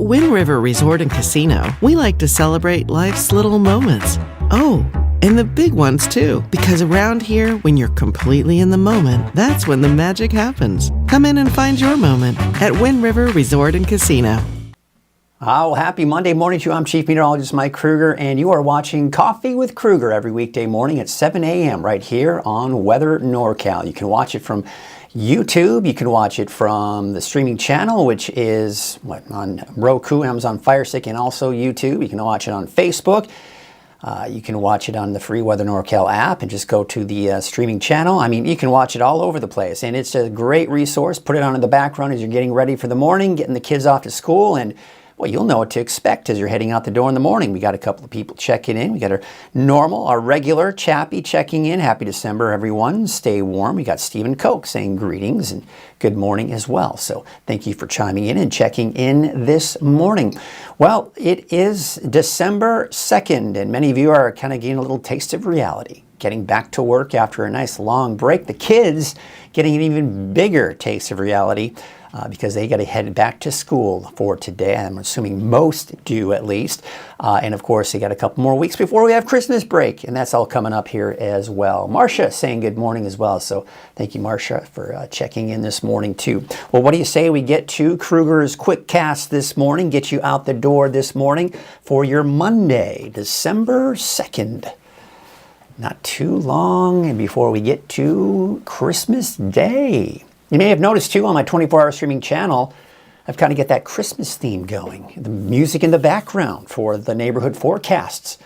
At Wind River Resort and Casino, we like to celebrate life's little moments. Oh, and the big ones too, because around here, when you're completely in the moment, that's when the magic happens. Come in and find your moment at Wind River Resort and Casino. Well, happy Monday morning to you. I'm Chief Meteorologist Mike Krueger, and you are watching Coffee with Krueger every weekday morning at 7 a.m. right here on Weather NorCal. You can watch it from YouTube. You can watch it from the streaming channel, which is on Roku, Amazon Fire Stick, and also YouTube. You can watch it on Facebook. You can watch it on the free Weather NorCal app and just go to the streaming channel. I mean, you can watch it all over the place, and it's a great resource. Put it on in the background as you're getting ready for the morning, getting the kids off to school, and well, you'll know what to expect as you're heading out the door in the morning. We got a couple of people checking in. We got our regular Chappie checking in. Happy December, everyone. Stay warm. We got Stephen Koch saying greetings and good morning as well. So thank you for chiming in and checking in this morning. Well, it is December 2nd, and many of you are kind of getting a little taste of reality. Getting back to work after a nice long break. The kids getting an even bigger taste of reality. Because they got to head back to school for today. I'm assuming most do at least. And of course, they got a couple more weeks before we have Christmas break. And that's all coming up here as well. Marcia saying good morning as well. So thank you, Marcia, for checking in this morning too. Well, what do you say we get to Krueger's Quick Cast this morning? Get you out the door this morning for your Monday, December 2nd. Not too long and before we get to Christmas Day. You may have noticed too on my 24-hour streaming channel, I've kind of got that Christmas theme going. The music in the background for the neighborhood forecasts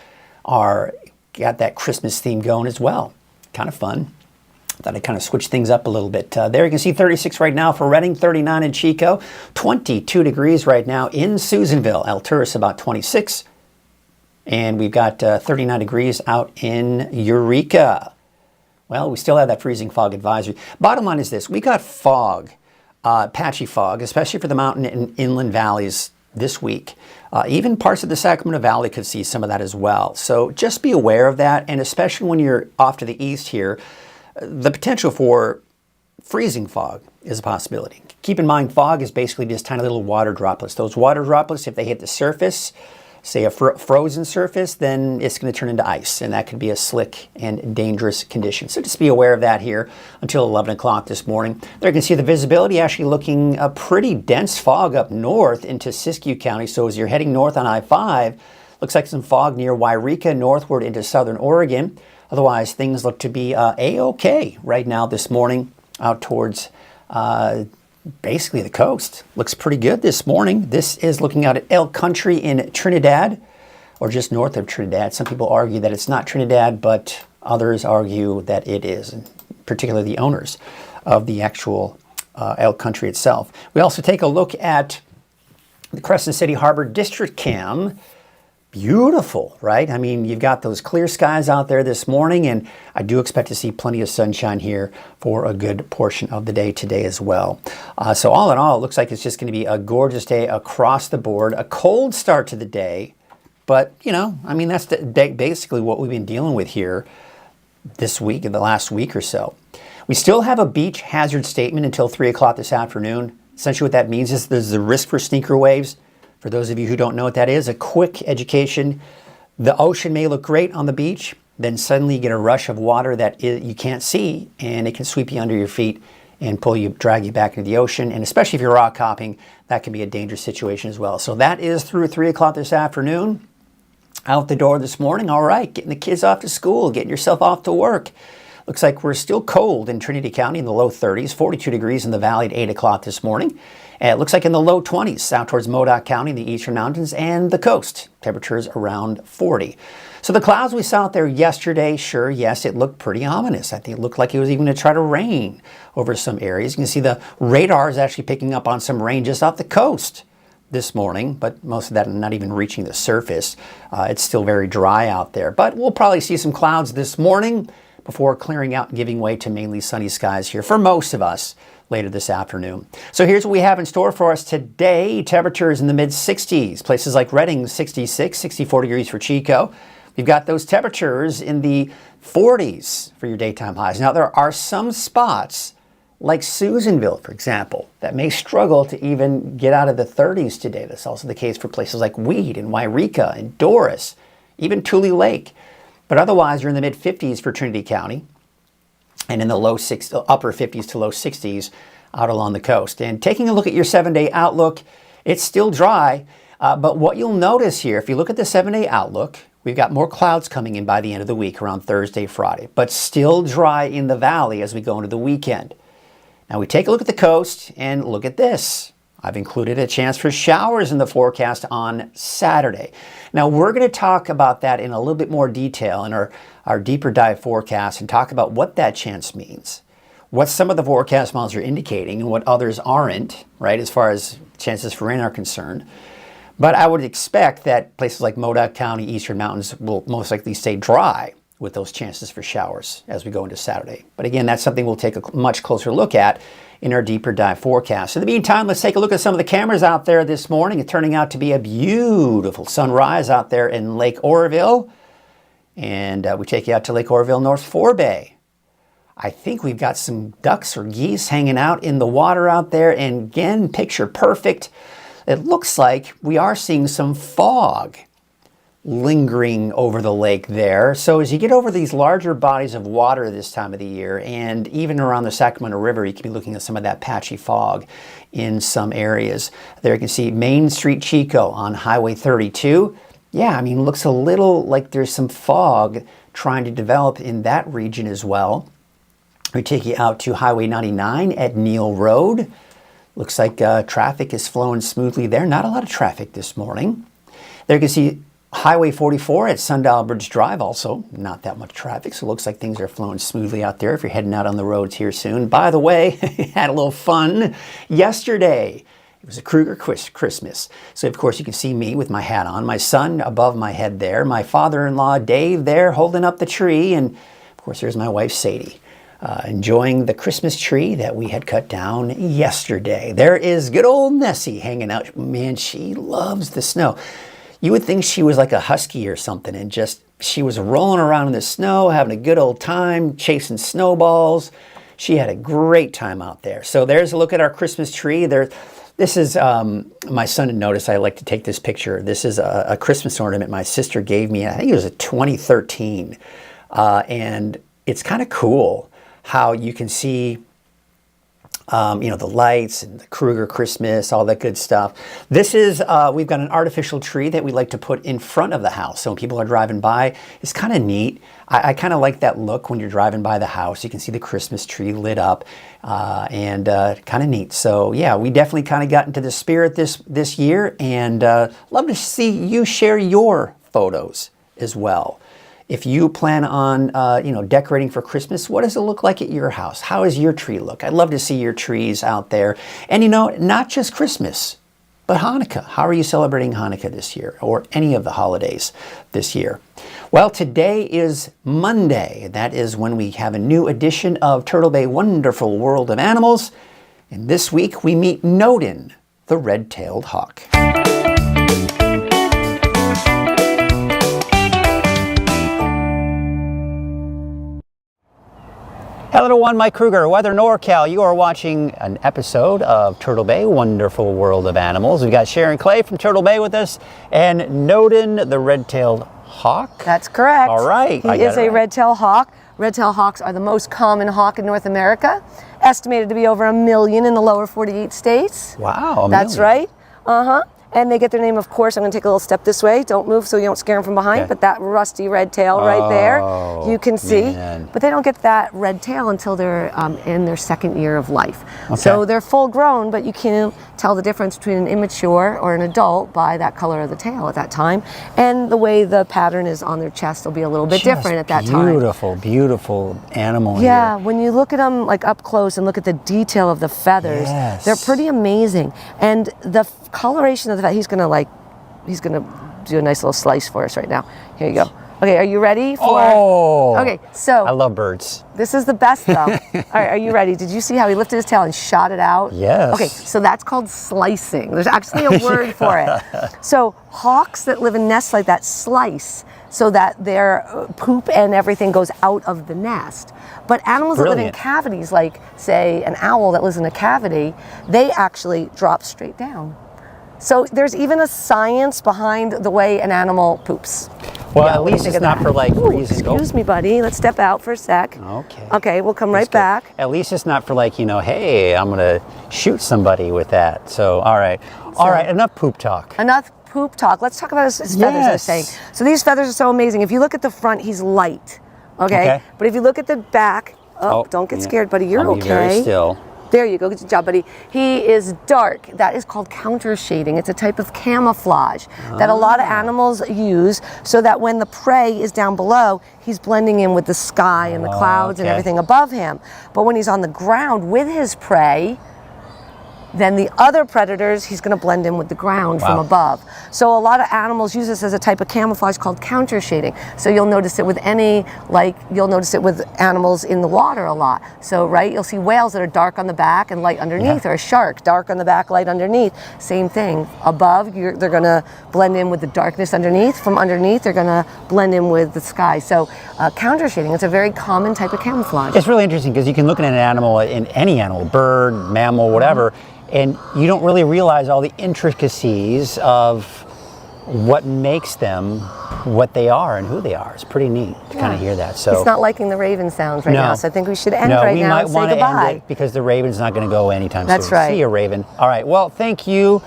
got that Christmas theme going as well. Kind of fun. Thought I'd kind of switch things up a little bit. There you can see 36 right now for Redding, 39 in Chico, 22 degrees right now in Susanville. Alturas about 26. And we've got 39 degrees out in Eureka. Well, we still have that freezing fog advisory. Bottom line is this. We got fog, patchy fog, especially for the mountain and inland valleys this week. Even parts of the Sacramento Valley could see some of that as well. So just be aware of that, and especially when you're off to the east here, the potential for freezing fog is a possibility. Keep in mind, fog is basically just tiny little water droplets. Those water droplets, if they hit the surface, say a frozen surface, then it's going to turn into ice, and that could be a slick and dangerous condition. So just be aware of that here until 11 o'clock this morning. There you can see the visibility actually looking a pretty dense fog up north into Siskiyou County. So as you're heading north on I-5, looks like some fog near Wairika northward into southern Oregon. Otherwise, things look to be A-OK right now this morning out towards basically the coast. Looks pretty good this morning. This is looking out at Elk Country in Trinidad, or just north of Trinidad. Some people argue that it's not Trinidad, but others argue that it is, particularly the owners of the actual Elk Country itself. We also take a look at the Crescent City Harbor District Cam. Beautiful, right? I mean, you've got those clear skies out there this morning, and I do expect to see plenty of sunshine here for a good portion of the day today as well. So all in all, it looks like it's just going to be a gorgeous day across the board. A cold start to the day, but, you know, I mean, that's basically what we've been dealing with here this week, in the last week or so. We still have a beach hazard statement until 3 o'clock this afternoon. Essentially what that means is there's the risk for sneaker waves. For those of you who don't know what that is, a quick education. The ocean may look great on the beach, then suddenly you get a rush of water that you can't see, and it can sweep you under your feet and drag you back into the ocean. And especially if you're rock hopping, that can be a dangerous situation as well. So that is through 3 o'clock this afternoon. Out the door this morning. All right, getting the kids off to school, getting yourself off to work. Looks like we're still cold in Trinity County in the low 30s, 42 degrees in the valley at 8 o'clock this morning. And it looks like in the low 20s out towards Modoc County, the eastern mountains, and the coast. Temperatures around 40. So the clouds we saw out there yesterday, sure, yes, it looked pretty ominous. I think it looked like it was even going to try to rain over some areas. You can see the radar is actually picking up on some rain just off the coast this morning, but most of that not even reaching the surface. It's still very dry out there. But we'll probably see some clouds this morning before clearing out and giving way to mainly sunny skies here for most of us later this afternoon. So here's what we have in store for us today. Temperatures in the mid-60s. Places like Redding, 66, 64 degrees for Chico. We've got those temperatures in the 40s for your daytime highs. Now, there are some spots like Susanville, for example, that may struggle to even get out of the 30s today. That's also the case for places like Weed and Wairika and Doris, even Tule Lake. But otherwise, you're in the mid-50s for Trinity County and in the upper 50s to low 60s out along the coast. And taking a look at your 7-day outlook, it's still dry. But what you'll notice here, if you look at the 7-day outlook, we've got more clouds coming in by the end of the week, around Thursday, Friday, but still dry in the valley as we go into the weekend. Now we take a look at the coast and look at this. I've included a chance for showers in the forecast on Saturday. Now we're going to talk about that in a little bit more detail in our deeper dive forecast and talk about what that chance means, what some of the forecast models are indicating and what others aren't, right, as far as chances for rain are concerned. But I would expect that places like Modoc County, Eastern Mountains will most likely stay dry with those chances for showers as we go into Saturday. But again, that's something we'll take a much closer look at in our deeper dive forecast. In the meantime, let's take a look at some of the cameras out there this morning. It's turning out to be a beautiful sunrise out there in Lake Oroville. And we take you out to Lake Oroville, North Forebay. I think we've got some ducks or geese hanging out in the water out there. And again, picture perfect. It looks like we are seeing some fog lingering over the lake there. So as you get over these larger bodies of water this time of the year, and even around the Sacramento River, you can be looking at some of that patchy fog in some areas. There you can see Main Street Chico on Highway 32. Yeah, I mean, looks a little like there's some fog trying to develop in that region as well. We take you out to Highway 99 at Neal Road. Looks like traffic is flowing smoothly there. Not a lot of traffic this morning. There you can see Highway 44 at Sundial Bridge Drive, also not that much traffic, so it looks like things are flowing smoothly out there if you're heading out on the roads here soon. By the way, had a little fun yesterday. It was a Krueger Christmas. So of course you can see me with my hat on, my son above my head there, my father-in-law Dave there holding up the tree, and of course here's my wife Sadie. Enjoying the Christmas tree that we had cut down yesterday. There is good old Nessie hanging out. Man, she loves the snow. You would think she was like a husky or something, and just she was rolling around in the snow, having a good old time, chasing snowballs. She had a great time out there. So there's a look at our Christmas tree. This is, my son had noticed I like to take this picture. This is a Christmas ornament my sister gave me. I think it was a 2013. And it's kind of cool how you can see the lights and the Krueger Christmas, all that good stuff. This is, we've got an artificial tree that we like to put in front of the house. So when people are driving by, it's kind of neat. I kind of like that look when you're driving by the house. You can see the Christmas tree lit up and kind of neat. So yeah, we definitely kind of got into the spirit this year, and love to see you share your photos as well. If you plan on, decorating for Christmas, what does it look like at your house? How does your tree look? I'd love to see your trees out there. And, not just Christmas, but Hanukkah. How are you celebrating Hanukkah this year, or any of the holidays this year? Well, today is Monday. That is when we have a new edition of Turtle Bay Wonderful World of Animals. And this week we meet Nodin, the red-tailed hawk. Hello everyone, Mike Krueger, Weather NorCal. You are watching an episode of Turtle Bay Wonderful World of Animals. We've got Sharon Clay from Turtle Bay with us, and Nodin, the red-tailed hawk. That's correct. All right. He is a red-tailed hawk. Red-tailed hawks are the most common hawk in North America, estimated to be over 1 million in the lower 48 states. Wow, That's right. And they get their name, of course. I'm going to take a little step this way. Don't move so you don't scare them from behind. Okay. But that rusty red tail right there, you can see. Man. But they don't get that red tail until they're in their second year of life. Okay. So they're full grown, but you can tell the difference between an immature or an adult by that color of the tail at that time. And the way the pattern is on their chest will be a little bit different at that time. Beautiful, beautiful animal Yeah, here. when you look at them like up close and look at the detail of the feathers, they're pretty amazing. And the coloration of the feather, he's gonna do a nice little slice for us right now. Here you go. Okay, are you ready for? Oh. Okay, so I love birds. this is the best though. All right, are you ready? Did you see how he lifted his tail and shot it out? Yes. Okay, so that's called slicing. There's actually a word for it. So hawks that live in nests like that slice so that their poop and everything goes out of the nest. But animals that live in Brilliant. cavities, like say an owl that lives in a cavity, they actually drop straight down. So there's even a science behind the way an animal poops. Well, Yeah, at what do you least think it's of not that? for like Ooh, reasons. excuse me, buddy. Let's step out for a sec. Okay. Okay, we'll come right That's good. back. At least it's not for like, you know, hey, I'm going to shoot somebody with that. So, all right. All right, enough poop talk. Enough poop talk. Let's talk about his feathers, I was saying. So these feathers are so amazing. If you look at the front, he's light. Okay? But if you look at the back, don't get scared, buddy. You're I'll okay. be very still. There you go. Good job, buddy. He is dark. That is called counter shading. It's a type of camouflage that a lot of animals use so that when the prey is down below, he's blending in with the sky and the clouds and everything above him. But when he's on the ground with his prey, then the other predators, he's going to blend in with the ground from above. So a lot of animals use this as a type of camouflage called counter shading. So you'll notice it with you'll notice it with animals in the water a lot. So, right, you'll see whales that are dark on the back and light underneath, or a shark, dark on the back, light underneath. Same thing. Above, they're going to blend in with the darkness underneath. From underneath, they're going to blend in with the sky. So counter shading, it's a very common type of camouflage. It's really interesting because you can look at an animal, in any animal, bird, mammal, whatever, and you don't really realize all the intricacies of what makes them what they are and who they are. It's pretty neat to kind of hear that. So it's not liking the raven sounds right now, so I think we should end right now and say want to goodbye. end it because the raven's not going to go anytime soon. That's right. See you, Raven. All right. Well, thank you,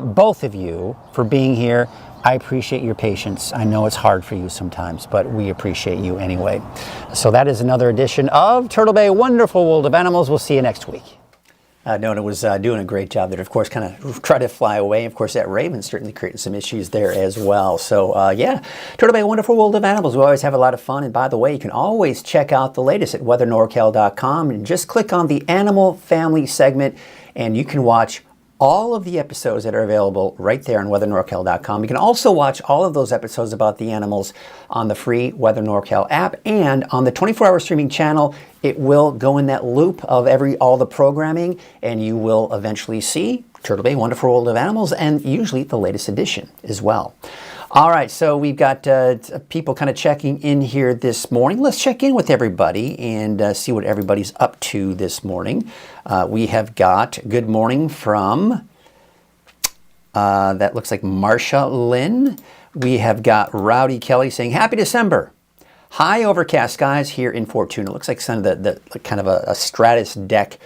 both of you, for being here. I appreciate your patience. I know it's hard for you sometimes, but we appreciate you anyway. So that is another edition of Turtle Bay Wonderful World of Animals. We'll see you next week. Nona was doing a great job there. Of course, kind of try to fly away. Of course, that raven certainly creating some issues there as well. So, yeah, Turtle Bay Wonderful World of Animals. We always have a lot of fun. And by the way, you can always check out the latest at weathernorcal.com and just click on the Animal Family segment, and you can watch all of the episodes that are available right there on weathernorcal.com. You can also watch all of those episodes about the animals on the free Weather NorCal app and on the 24-hour streaming channel. It will go in that loop of all the programming, and you will eventually see Turtle Bay Wonderful World of Animals and usually the latest edition as well. All right, so we've got people kind of checking in here this morning. Let's check in with everybody and see what everybody's up to this morning. We have got good morning from, that looks like Marsha Lynn. We have got Rowdy Kelly saying, Happy December. High overcast skies here in Fortuna. It looks like some of the kind of a stratus deck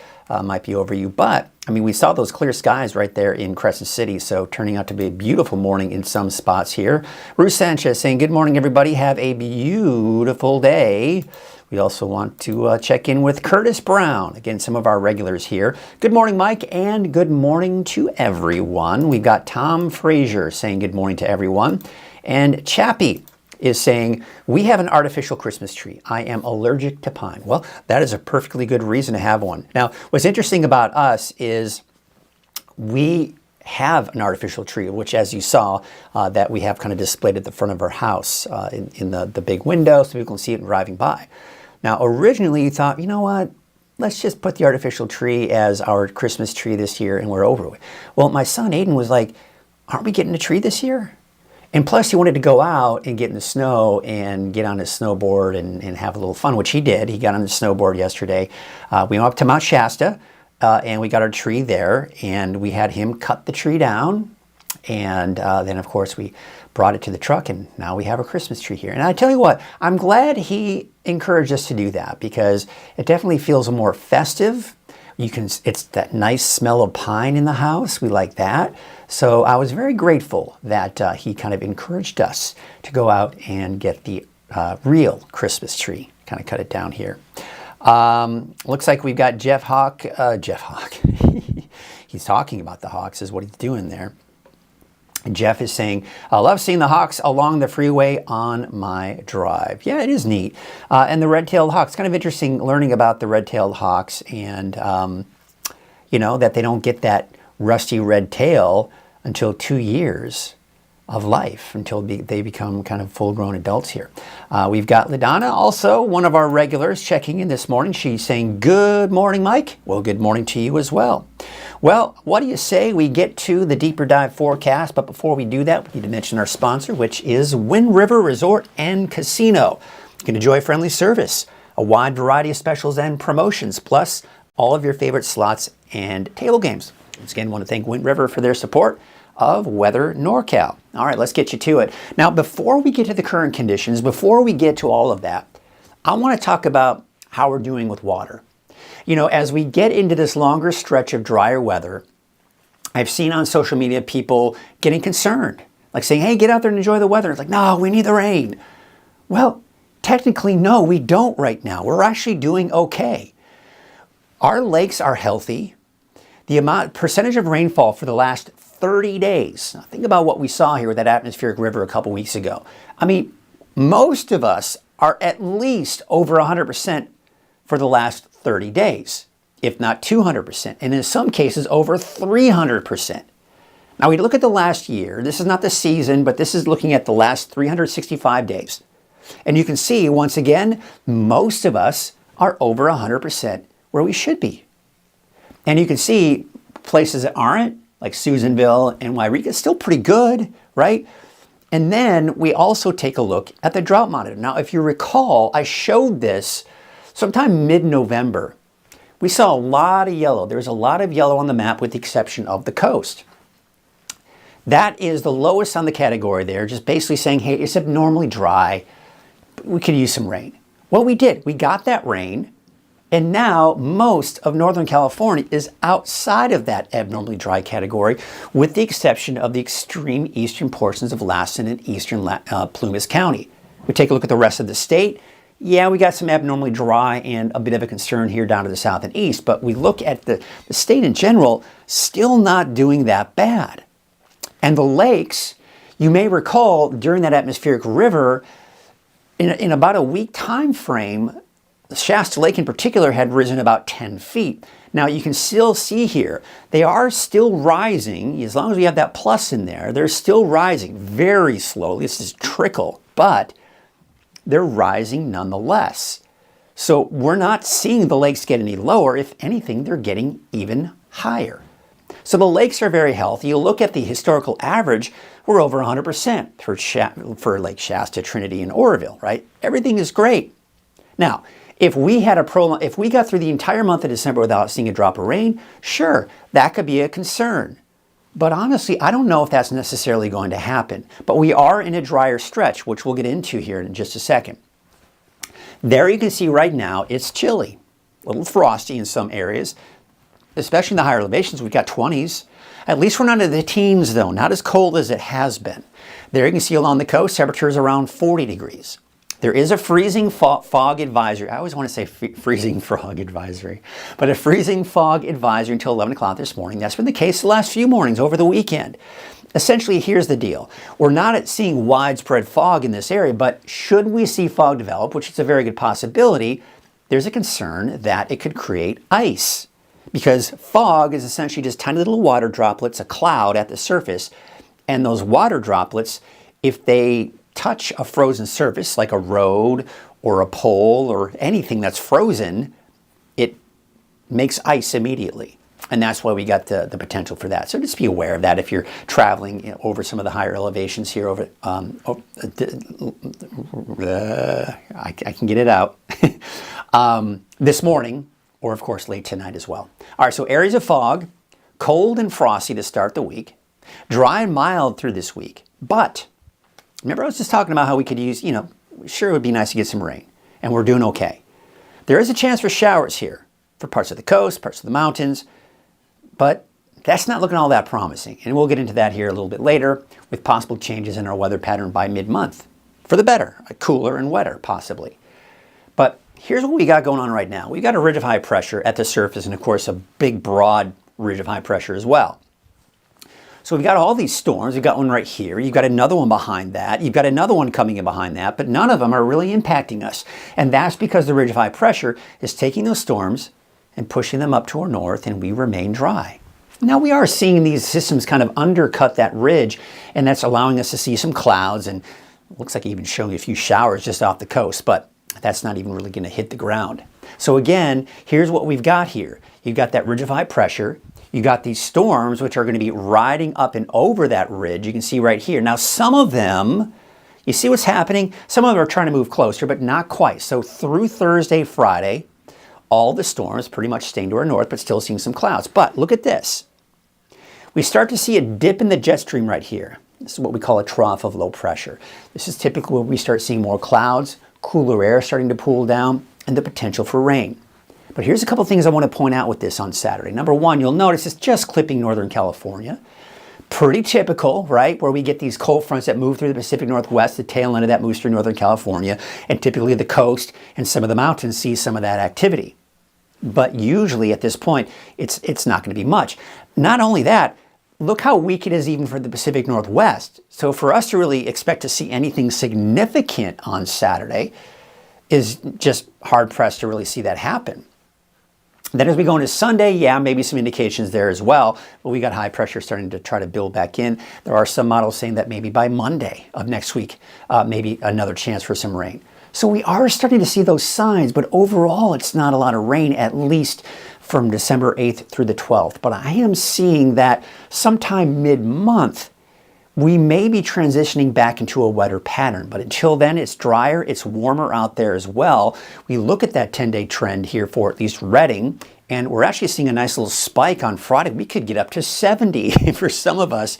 might be over you, but I mean, we saw those clear skies right there in Crescent City, so turning out to be a beautiful morning in some spots here. Ruth Sanchez saying, good morning, everybody. Have a beautiful day. We also want to check in with Curtis Brown. Again, some of our regulars here. Good morning, Mike, and good morning to everyone. We've got Tom Frazier saying good morning to everyone. And Chappie is saying, we have an artificial Christmas tree. I am allergic to pine. Well, that is a perfectly good reason to have one. Now, what's interesting about us is we have an artificial tree, which, as you saw, that we have kind of displayed at the front of our house in the big window so people can see it driving by. Now, originally you thought, you know what? Let's just put the artificial tree as our Christmas tree this year and we're over with. Well, my son Aiden was like, aren't we getting a tree this year? And plus, he wanted to go out and get in the snow and get on his snowboard and have a little fun, which he did. He got on the snowboard yesterday. We went up to Mount Shasta, and we got our tree there, and we had him cut the tree down. And then, of course, we brought it to the truck, and now we have a Christmas tree here. And I tell you what, I'm glad he encouraged us to do that because it definitely feels more festive. It's that nice smell of pine in the house. We like that. So I was very grateful that he kind of encouraged us to go out and get the real Christmas tree, kind of cut it down here. Looks like we've got Jeff Hawk. He's talking about the Hawks is what he's doing there. And Jeff is saying, I love seeing the hawks along the freeway on my drive. Yeah, it is neat. And the red-tailed hawks, kind of interesting learning about the red-tailed hawks and, you know, that they don't get that rusty red tail until 2 years of life until they become kind of full-grown adults here. We've got LaDonna, also one of our regulars, checking in this morning. She's saying, good morning, Mike. Well, good morning to you as well. Well, what do you say we get to the deeper dive forecast? But before we do that, we need to mention our sponsor, which is Wind River Resort and Casino. You can enjoy friendly service, a wide variety of specials and promotions, plus all of your favorite slots and table games. Once again, I want to thank Wind River for their support of Weather NorCal. All right, let's get you to it. Now, before we get to the current conditions, before we get to all of that, I want to talk about how we're doing with water. You know, as we get into this longer stretch of drier weather, I've seen on social media people getting concerned, like saying, hey, get out there and enjoy the weather. It's like, no, we need the rain. Well, technically, no, we don't right now. We're actually doing okay. Our lakes are healthy. The percentage of rainfall for the last 30 days. Now, think about what we saw here with that atmospheric river a couple weeks ago. I mean, most of us are at least over 100% for the last 30 days, if not 200%, and in some cases over 300%. Now, we look at the last year. This is not the season, but this is looking at the last 365 days. And you can see, once again, most of us are over 100% where we should be. And you can see places that aren't, like Susanville and Wairika, still pretty good, right? And then we also take a look at the drought monitor. Now, if you recall, I showed this sometime mid-November. We saw a lot of yellow. There was a lot of yellow on the map with the exception of the coast. That is the lowest on the category there, just basically saying, hey, it's abnormally dry. We could use some rain. Well, we did. We got that rain. And now most of Northern California is outside of that abnormally dry category, with the exception of the extreme eastern portions of Lassen and eastern Plumas County. We take a look at the rest of the state. Yeah, we got some abnormally dry and a bit of a concern here down to the south and east, but we look at the state in general, still not doing that bad. And the lakes, you may recall during that atmospheric river, in about a week time frame, Shasta Lake in particular had risen about 10 feet. Now you can still see here, they are still rising. As long as we have that plus in there, they're still rising very slowly. This is trickle, but they're rising nonetheless. So we're not seeing the lakes get any lower. If anything, they're getting even higher. So the lakes are very healthy. You look at the historical average, we're over 100% for Lake Shasta, Trinity, and Oroville, right? Everything is great. Now, if we got through the entire month of December without seeing a drop of rain, sure, that could be a concern. But honestly, I don't know if that's necessarily going to happen. But we are in a drier stretch, which we'll get into here in just a second. There you can see right now, it's chilly, a little frosty in some areas, especially in the higher elevations. We've got 20s. At least we're not in the teens, though, not as cold as it has been. There you can see along the coast, temperatures around 40 degrees. There is a freezing fog advisory. I always want to say freezing frog advisory, but a freezing fog advisory until 11 o'clock this morning. That's been the case the last few mornings over the weekend. Essentially, here's the deal. We're not seeing widespread fog in this area, but should we see fog develop, which is a very good possibility, there's a concern that it could create ice. Because fog is essentially just tiny little water droplets, a cloud at the surface, and those water droplets, if they touch a frozen surface like a road or a pole or anything that's frozen, it makes ice immediately. And that's why we got the potential for that. So just be aware of that if you're traveling over some of the higher elevations here over, I can get it out, this morning, or of course late tonight as well. All right, so areas of fog, cold and frosty to start the week, dry and mild through this week, but remember I was just talking about how we could use, sure it would be nice to get some rain, and we're doing okay. There is a chance for showers here for parts of the coast, parts of the mountains, but that's not looking all that promising. And we'll get into that here a little bit later with possible changes in our weather pattern by mid-month. For the better, cooler and wetter possibly. But here's what we got going on right now. We've got a ridge of high pressure at the surface and of course a big broad ridge of high pressure as well. So we've got all these storms. We've got one right here. You've got another one behind that. You've got another one coming in behind that, but none of them are really impacting us. And that's because the ridge of high pressure is taking those storms and pushing them up to our north, and we remain dry. Now we are seeing these systems kind of undercut that ridge, and that's allowing us to see some clouds, and it looks like even showing a few showers just off the coast, but that's not even really going to hit the ground. So again, here's what we've got here. You've got that ridge of high pressure. You got these storms, which are going to be riding up and over that ridge. You can see right here. Now, some of them, you see what's happening? Some of them are trying to move closer, but not quite. So through Thursday, Friday, all the storms pretty much staying to our north, but still seeing some clouds. But look at this. We start to see a dip in the jet stream right here. This is what we call a trough of low pressure. This is typically where we start seeing more clouds, cooler air starting to cool down, and the potential for rain. But here's a couple things I want to point out with this on Saturday. Number one, you'll notice it's just clipping Northern California. Pretty typical, right? Where we get these cold fronts that move through the Pacific Northwest, the tail end of that moves through Northern California, and typically the coast and some of the mountains see some of that activity. But usually at this point, it's not going to be much. Not only that, look how weak it is even for the Pacific Northwest. So for us to really expect to see anything significant on Saturday is just hard-pressed to really see that happen. Then as we go into Sunday, yeah, maybe some indications there as well, but we got high pressure starting to try to build back in. There are some models saying that maybe by Monday of next week, maybe another chance for some rain. So we are starting to see those signs, but overall it's not a lot of rain, at least from December 8th through the 12th. But I am seeing that sometime mid-month, we may be transitioning back into a wetter pattern, but until then, it's drier, it's warmer out there as well. We look at that 10-day trend here for at least Redding, and we're actually seeing a nice little spike on Friday. We could get up to 70 for some of us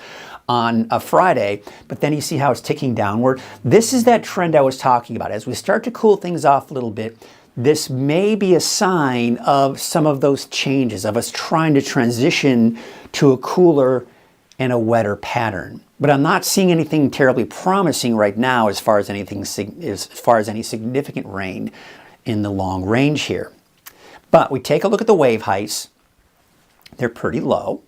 on a Friday, but then you see how it's ticking downward. This is that trend I was talking about. As we start to cool things off a little bit, this may be a sign of some of those changes, of us trying to transition to a cooler and a wetter pattern. But I'm not seeing anything terribly promising right now as far as any significant rain in the long range here. But we take a look at the wave heights. They're pretty low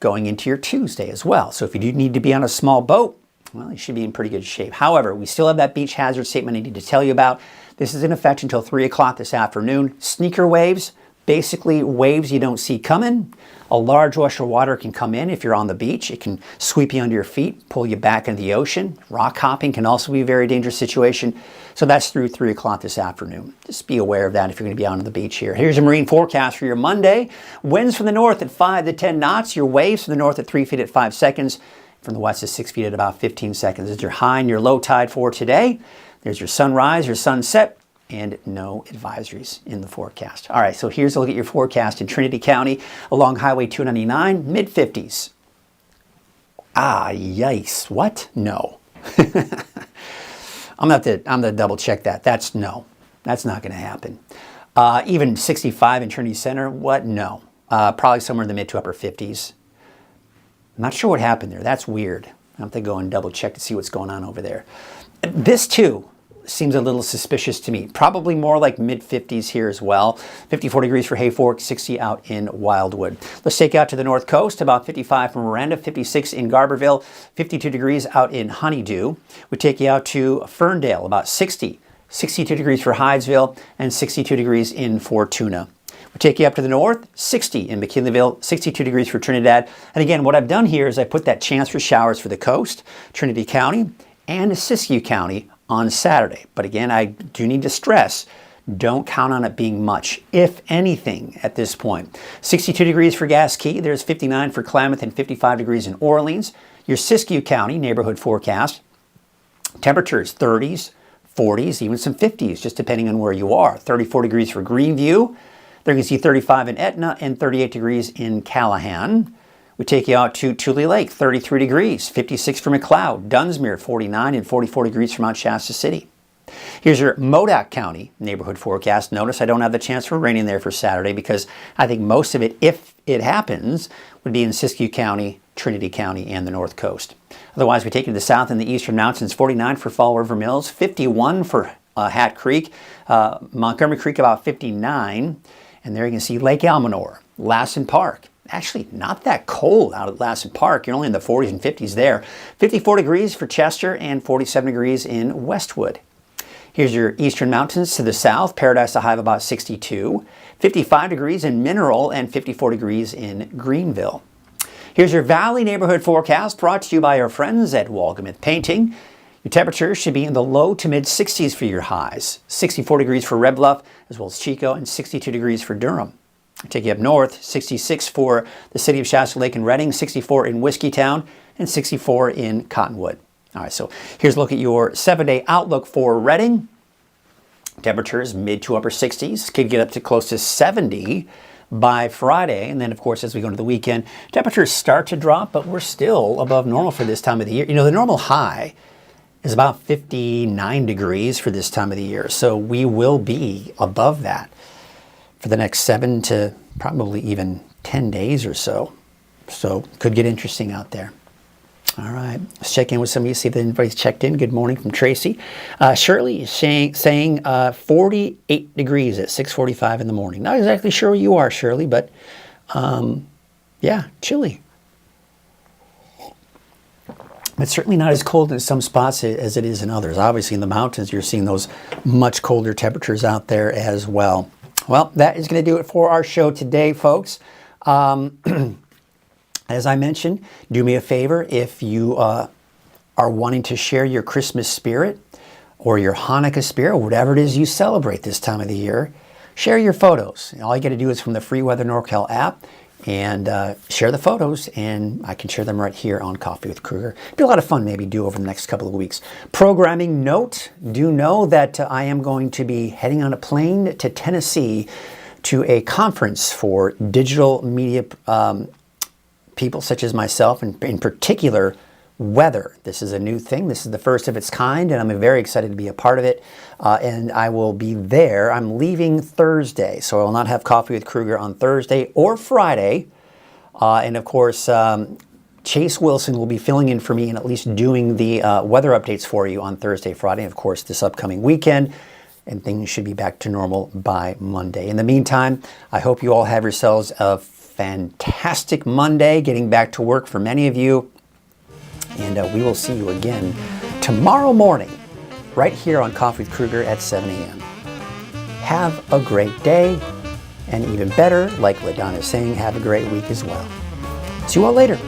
going into your Tuesday as well. So if you do need to be on a small boat, well, you should be in pretty good shape. However, we still have that beach hazard statement I need to tell you about. This is in effect until 3 o'clock this afternoon. Sneaker waves, basically waves you don't see coming. A large rush of water can come in if you're on the beach. It can sweep you under your feet, pull you back into the ocean. Rock hopping can also be a very dangerous situation. So that's through 3 o'clock this afternoon. Just be aware of that if you're going to be out on the beach here. Here's a marine forecast for your Monday. Winds from the north at 5 to 10 knots. Your waves from the north at 3 feet at 5 seconds. From the west at 6 feet at about 15 seconds. Is your high and your low tide for today. There's your sunrise, your sunset, and no advisories in the forecast. All right, so here's a look at your forecast in Trinity County along Highway 299, mid-50s. Ah, yikes. What? No. I'm gonna double check that. That's no. That's not gonna happen. Even 65 in Trinity Center, what? No. Probably somewhere in the mid to upper 50s. I'm not sure what happened there. That's weird. I have to go and double check to see what's going on over there. This too seems a little suspicious to me. Probably more like mid-50s here as well. 54 degrees for Hayfork, 60 out in Wildwood. Let's take out to the north coast, about 55 from Miranda, 56 in Garberville, 52 degrees out in Honeydew. We take you out to Ferndale, about 60. 62 degrees for Hydesville, and 62 degrees in Fortuna. We take you up to the north, 60 in McKinleyville, 62 degrees for Trinidad. And again, what I've done here is I put that chance for showers for the coast, Trinity County, and Siskiyou County on Saturday. But again, I do need to stress, don't count on it being much, if anything, at this point. 62 degrees for Gasquet, there's 59 for Klamath, and 55 degrees in Orleans. Your Siskiyou County neighborhood forecast, temperatures 30s, 40s, even some 50s, just depending on where you are. 34 degrees for Greenview. There you can see 35 in Etna and 38 degrees in Callahan. We take you out to Tule Lake, 33 degrees, 56 for McLeod, Dunsmuir, 49 and 44 degrees for Mount Shasta City. Here's your Modoc County neighborhood forecast. Notice I don't have the chance for rain in there for Saturday because I think most of it, if it happens, would be in Siskiyou County, Trinity County, and the North Coast. Otherwise, we take you to the south and the eastern mountains, 49 for Fall River Mills, 51 for Hat Creek, Montgomery Creek about 59, and there you can see Lake Almanor, Lassen Park. Actually, not that cold out at Lassen Park. You're only in the 40s and 50s there. 54 degrees for Chester and 47 degrees in Westwood. Here's your eastern mountains to the south. Paradise, a high of about 62. 55 degrees in Mineral, and 54 degrees in Greenville. Here's your Valley neighborhood forecast brought to you by our friends at Walgamith Painting. Your temperatures should be in the low to mid 60s for your highs. 64 degrees for Red Bluff, as well as Chico, and 62 degrees for Durham. I'll take you up north, 66 for the city of Shasta Lake and Redding, 64 in Whiskeytown, and 64 in Cottonwood. All right, so here's a look at your 7-day outlook for Redding. Temperatures mid to upper 60s, could get up to close to 70 by Friday. And then, of course, as we go into the weekend, temperatures start to drop, but we're still above normal for this time of the year. You know, the normal high is about 59 degrees for this time of the year. So we will be above that for the next 7 to probably even 10 days or so. So could get interesting out there. All right, let's check in with some of you, see if anybody's checked in. Good morning from Tracy. Shirley is saying 48 degrees at 6:45 in the morning. Not exactly sure where you are, Shirley, but yeah, chilly. But certainly not as cold in some spots as it is in others. Obviously in the mountains, you're seeing those much colder temperatures out there as well. Well, that is going to do it for our show today, folks. As I mentioned, do me a favor if you are wanting to share your Christmas spirit or your Hanukkah spirit, or whatever it is you celebrate this time of the year, share your photos. All you got to do is from the free Weather NorCal app and share the photos, and I can share them right here on Coffee with Krueger. Be a lot of fun maybe do over the next couple of weeks. Programming note, do know that I am going to be heading on a plane to Tennessee to a conference for digital media people such as myself, and in particular, weather. This is a new thing. This is the first of its kind, and I'm very excited to be a part of it. And I will be there. I'm leaving Thursday, so I will not have Coffee with Krueger on Thursday or Friday. And of course, Chase Wilson will be filling in for me and at least doing the weather updates for you on Thursday, Friday, and of course, this upcoming weekend. And things should be back to normal by Monday. In the meantime, I hope you all have yourselves a fantastic Monday, getting back to work for many of you. And we will see you again tomorrow morning, right here on Coffee with Krueger at 7 a.m. Have a great day, and even better, like LaDonna is saying, have a great week as well. See you all later.